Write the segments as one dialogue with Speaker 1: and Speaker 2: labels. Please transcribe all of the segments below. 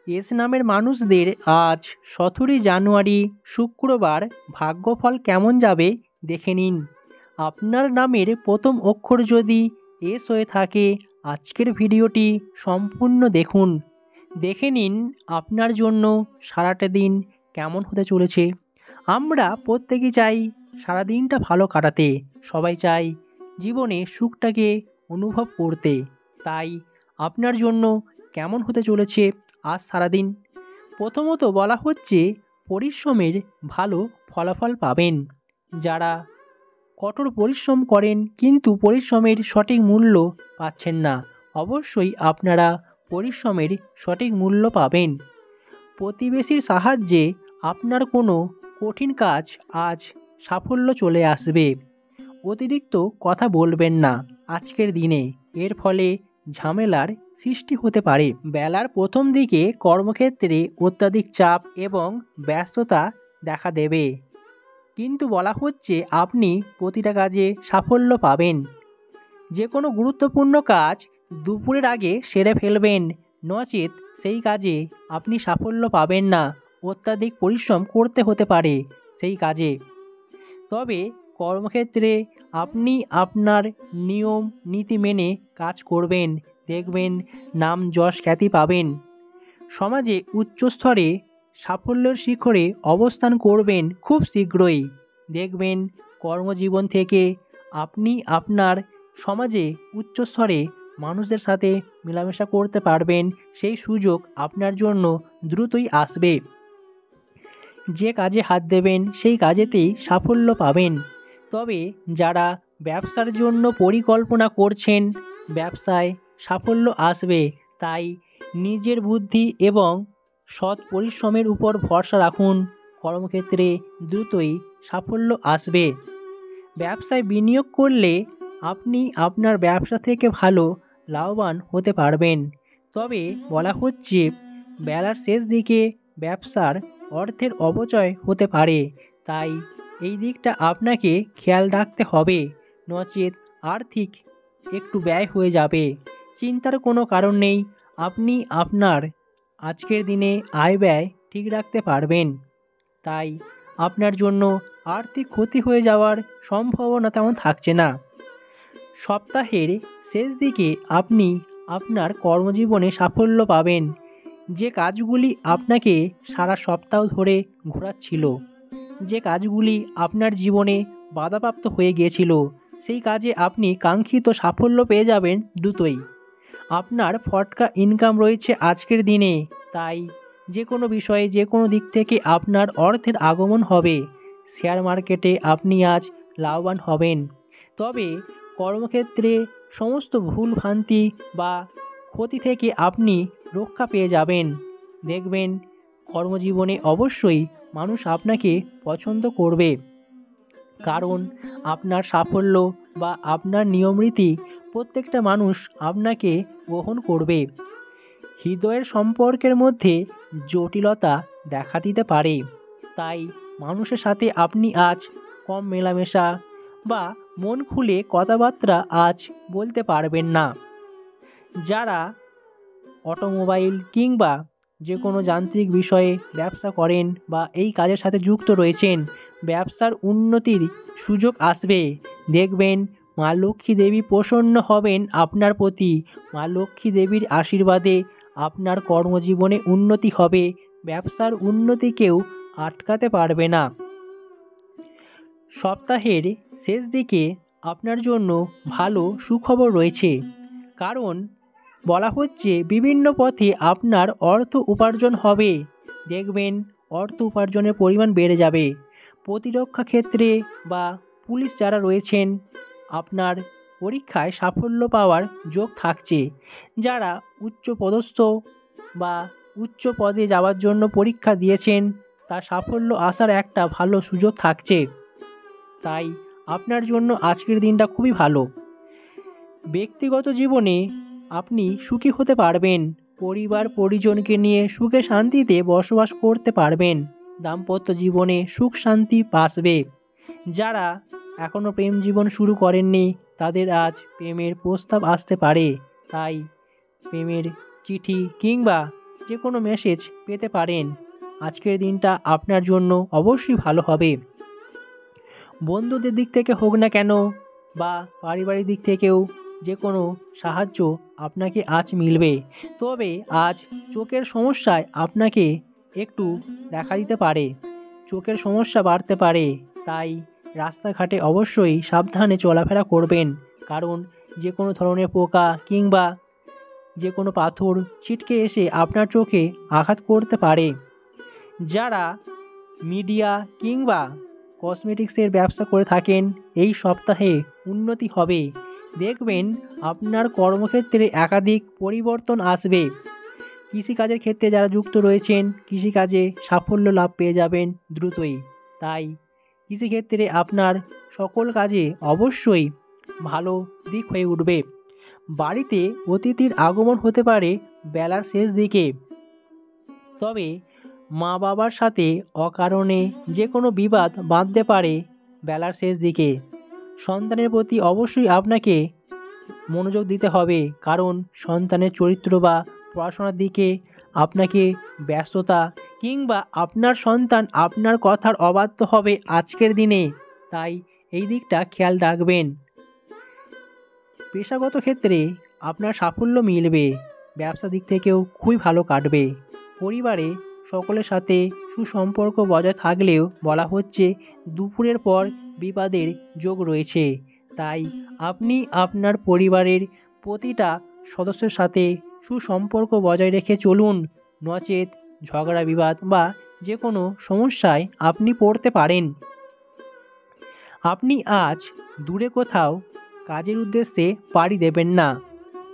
Speaker 1: S নামের মানুষদের আজ 17 জানুয়ারি শুক্রবার ভাগ্যফল কেমন যাবে দেখে নিন। আপনার নামের প্রথম অক্ষর যদি এস হয়ে থাকে আজকের ভিডিওটি সম্পূর্ণ দেখুন। দেখে নিন আপনার জন্য সারাটা দিন কেমন হতে চলেছে। আমরা প্রত্যেকেই চাই সারাদিনটা ভালো কাটাতে, সবাই চাই জীবনে সুখটাকে অনুভব করতে। তাই আপনার জন্য কেমন হতে চলেছে আজ সারাদিন। প্রথমত বলা হচ্ছে পরিশ্রমের ভালো ফলাফল পাবেন। যারা কঠোর পরিশ্রম করেন কিন্তু পরিশ্রমের সঠিক মূল্য পাচ্ছেন না, অবশ্যই আপনারা পরিশ্রমের সঠিক মূল্য পাবেন। প্রতিবেশীর সাহায্যে আপনার কোনো কঠিন কাজ আজ সাফল্য চলে আসবে। অতিরিক্ত কথা বলবেন না আজকের দিনে, এর ফলে ঝামেলার সৃষ্টি হতে পারে। বেলার প্রথম দিকে কর্মক্ষেত্রে অত্যাধিক চাপ এবং ব্যস্ততা দেখা দেবে, কিন্তু বলা হচ্ছে আপনি প্রতিটা কাজে সাফল্য পাবেন। যে কোনো গুরুত্বপূর্ণ কাজ দুপুরের আগে সেরে ফেলবেন, নচেত সেই কাজে আপনি সাফল্য পাবেন না। অত্যাধিক পরিশ্রম করতে হতে পারে সেই কাজে। তবে কর্মক্ষেত্রে আপনি আপনার নিয়ম নীতি মেনে কাজ করবেন, দেখবেন নাম যশ খ্যাতি পাবেন। সমাজে উচ্চস্তরে সাফল্যের শিখরে অবস্থান করবেন খুব শীঘ্রই। দেখবেন কর্মজীবন থেকে আপনি আপনার সমাজে উচ্চস্তরে মানুষদের সাথে মেলামেশা করতে পারবেন, সেই সুযোগ আপনার জন্য দ্রুতই আসবে। যে কাজে হাত দেবেন সেই কাজেতেই সাফল্য পাবেন। তবে যারা ব্যবসার জন্য পরিকল্পনা করছেন, ব্যবসায় সাফল্য আসবে, তাই নিজের বুদ্ধি এবং সৎ পরিশ্রমের উপর ভরসা রাখুন। কর্মক্ষেত্রে দ্রুতই সাফল্য আসবে। ব্যবসায় বিনিয়োগ করলে আপনি আপনার ব্যবসা থেকে ভালো লাভবান হতে পারবেন। তবে বলা হচ্ছে বেলার শেষ দিকে ব্যবসার অর্থের অপচয় হতে পারে, তাই এই দিকটা আপনাকে খেয়াল রাখতে হবে, নচেত আর্থিক একটু ব্যয় হয়ে যাবে। চিন্তার কোনো কারণ নেই, আপনি আপনার আজকের দিনে আয় ব্যয় ঠিক রাখতে পারবেন। তাই আপনার জন্য আর্থিক ক্ষতি হয়ে যাওয়ার সম্ভাবনা তেমন থাকছে না। সপ্তাহের শেষ দিকে আপনি আপনার কর্মজীবনে সাফল্য পাবেন। যে কাজগুলি আপনাকে সারা সপ্তাহ ধরে ঘোরাচ্ছিল, যে কাজগুলি আপনার জীবনে বাধাপ্রাপ্ত হয়ে গিয়েছিল, সেই কাজে আপনি কাঙ্ক্ষিত সাফল্য পেয়ে যাবেন দ্রুতই। আপনার ফটকা ইনকাম রয়েছে আজকের দিনে, তাই যে কোনো বিষয়ে যে কোনো দিক থেকে আপনার অর্থের আগমন হবে। শেয়ার মার্কেটে আপনি আজ লাভবান হবেন। তবে কর্মক্ষেত্রে সমস্ত ভুলভ্রান্তি বা ক্ষতি থেকে আপনি রক্ষা পেয়ে যাবেন। দেখবেন কর্মজীবনে অবশ্যই মানুষ আপনাকে পছন্দ করবে, কারণ আপনার সাফল্য বা আপনার নিয়মরীতি প্রত্যেকটা মানুষ আপনাকে গ্রহণ করবে। হৃদয়ের সম্পর্কের মধ্যে জটিলতা দেখা দিতে পারে, তাই মানুষের সাথে আপনি আজ কম মেলামেশা বা মন খুলে কথাবার্তা আজ বলতে পারবেন না। যারা অটোমোবাইল কিংবা যে কোনো যান্ত্রিক বিষয়ে ব্যবসা করেন বা এই কাজের সাথে যুক্ত রয়েছেন, ব্যবসার উন্নতির সুযোগ আসবে। দেখবেন মা লক্ষ্মী দেবী প্রসন্ন হবেন আপনার প্রতি। মা লক্ষ্মী দেবীর আশীর্বাদে আপনার কর্মজীবনে উন্নতি হবে, ব্যবসার উন্নতি কেউ আটকাতে পারবে না। সপ্তাহের শেষ দিকে আপনার জন্য ভালো সুখবর রয়েছে, কারণ বলা হচ্ছে বিভিন্ন পথে আপনার অর্থ উপার্জন হবে। দেখবেন অর্থ উপার্জনের পরিমাণ বেড়ে যাবে। প্রতিরক্ষা ক্ষেত্রে বা পুলিশ যারা রয়েছেন, আপনার পরীক্ষায় সাফল্য পাওয়ার যোগ থাকছে। যারা উচ্চপদস্থ বা উচ্চ পদে যাওয়ার জন্য পরীক্ষা দিয়েছেন, তার সাফল্য আসার একটা ভালো সুযোগ থাকছে। তাই আপনার জন্য আজকের দিনটা খুবই ভালো। ব্যক্তিগত জীবনে আপনি সুখী হতে পারবেন। পরিবার পরিজনকে নিয়ে সুখে শান্তিতে বসবাস করতে পারবেন। দাম্পত্য জীবনে সুখ শান্তি আসবে। যারা এখনও প্রেম জীবন শুরু করেননি, তাদের আজ প্রেমের প্রস্তাব আসতে পারে। তাই প্রেমের চিঠি কিংবা যে কোনো মেসেজ পেতে পারেন। আজকের দিনটা আপনার জন্য অবশ্যই ভালো হবে। বন্ধুদের দিক থেকে হোক না কেন বা পারিবারিক দিক থেকেও যে কোনো সাহায্য আপনাকে আজ মিলবে। তবে আজ চোখের সমস্যায় আপনাকে একটু দেখা দিতে পারে, চোখের সমস্যা বাড়তে পারে। তাই রাস্তাঘাটে অবশ্যই সাবধানে চলাফেরা করবেন, কারণ যে কোনো ধরনের পোকা কিংবা যে কোনো পাথর ছিটকে এসে আপনার চোখে আঘাত করতে পারে। যারা মিডিয়া কিংবা কসমেটিক্সের ব্যবসা করে থাকেন, এই সপ্তাহে উন্নতি হবে। দেখবেন আপনার কর্মক্ষেত্রে একাধিক পরিবর্তন আসবে। কৃষিকাজের ক্ষেত্রে যারা যুক্ত রয়েছেন, কৃষিকাজে সাফল্য লাভ পেয়ে যাবেন দ্রুতই। তাই কৃষিক্ষেত্রে আপনার সকল কাজে অবশ্যই ভালো দিক হয়ে উঠবে। বাড়িতে অতিথির আগমন হতে পারে বেলার শেষ দিকে। তবে মা বাবার সাথে অকারণে যে কোনো বিবাদ বাঁধতে পারে বেলার শেষ দিকে। সন্তানের প্রতি অবশ্যই আপনাকে মনোযোগ দিতে হবে, কারণ সন্তানের চরিত্র বা পড়াশোনার দিকে আপনাকে ব্যস্ততা কিংবা আপনার সন্তান আপনার কথার অবাধ্য হবে আজকের দিনে। তাই এই দিকটা খেয়াল রাখবেন। পেশাগত ক্ষেত্রে আপনার সাফল্য মিলবে, ব্যবসা দিক থেকেও খুবই ভালো কাটবে। পরিবারে সকলের সাথে সুসম্পর্ক বজায় থাকলেও বলা হচ্ছে দুপুরের পর বিবাদের যোগ রয়েছে। তাই আপনি আপনার পরিবারের প্রতিটা সদস্যের সাথে সুসম্পর্ক বজায় রেখে চলুন, নচেত ঝগড়া বিবাদ বা যে কোনো সমস্যায় আপনি পড়তে পারেন। আপনি আজ দূরে কোথাও কাজের উদ্দেশ্যে পাড়ি দেবেন না,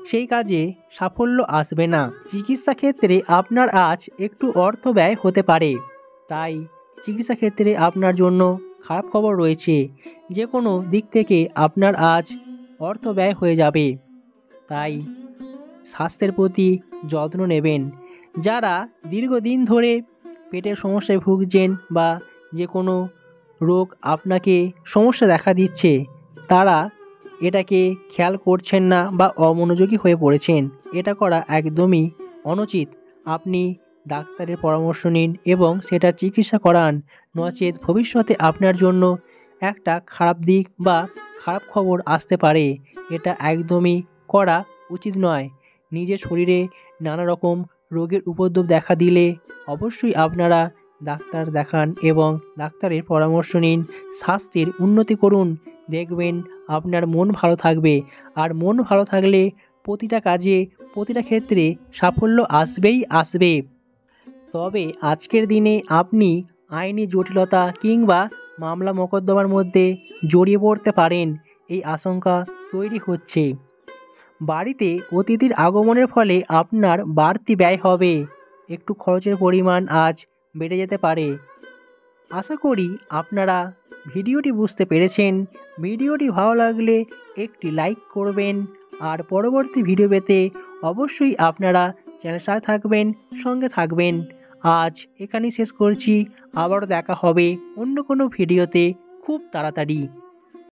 Speaker 1: সেই কাজে সাফল্য আসবে না। চিকিৎসা ক্ষেত্রে আপনার আজ একটু অর্থ ব্যয় হতে পারে, তাই চিকিৎসা ক্ষেত্রে আপনার জন্য খারাপ খবর রয়েছে। যে কোনো দিক থেকে আপনার আজ অর্থ ব্যয় হয়ে যাবে, তাই স্বাস্থ্যের প্রতি যত্ন নেবেন। যারা দীর্ঘদিন ধরে পেটের সমস্যায় ভুগছেন বা যে কোনো রোগ আপনাকে সমস্যা দেখা দিচ্ছে, তারা এটাকে খেয়াল করছেন না বা অমনোযোগী হয়ে পড়েছেন। এটা করা একদমই অনুচিত। আপনি ডাক্তারের পরামর্শ নিন এবং সেটার চিকিৎসা করান, নচেত ভবিষ্যতে আপনার জন্য একটা খারাপ দিক বা খারাপ খবর আসতে পারে। এটা একদমই করা উচিত নয়। নিজের শরীরে নানা রকম রোগের উপদ্রব দেখা দিলে অবশ্যই আপনারা ডাক্তার দেখান এবং ডাক্তারের পরামর্শ নিন, স্বাস্থ্যের উন্নতি করুন। দেখবেন আপনার মন ভালো থাকবে, আর মন ভালো থাকলে প্রতিটা কাজে প্রতিটা ক্ষেত্রে সাফল্য আসবেই আসবে। তবে আজকের দিনে আপনি আইনি জটিলতা কিংবা মামলা মোকদ্দমার মধ্যে জড়িয়ে পড়তে পারেন, এই আশঙ্কা তৈরি হচ্ছে। বাড়িতে অতিথির আগমনের ফলে আপনার বাড়তি ব্যয় হবে, একটু খরচের পরিমাণ আজ বেড়ে যেতে পারে। আশা করি আপনারা ভিডিওটি বুঝতে পেরেছেন। ভিডিওটি ভালো লাগলে একটি লাইক করবেন, আর পরবর্তী ভিডিও পেতে অবশ্যই আপনারা চ্যানেলের সাথে থাকবেন, সঙ্গে থাকবেন। আজ এখানেই শেষ করছি, আবারও দেখা হবে অন্য কোনো ভিডিওতে খুব তাড়াতাড়ি।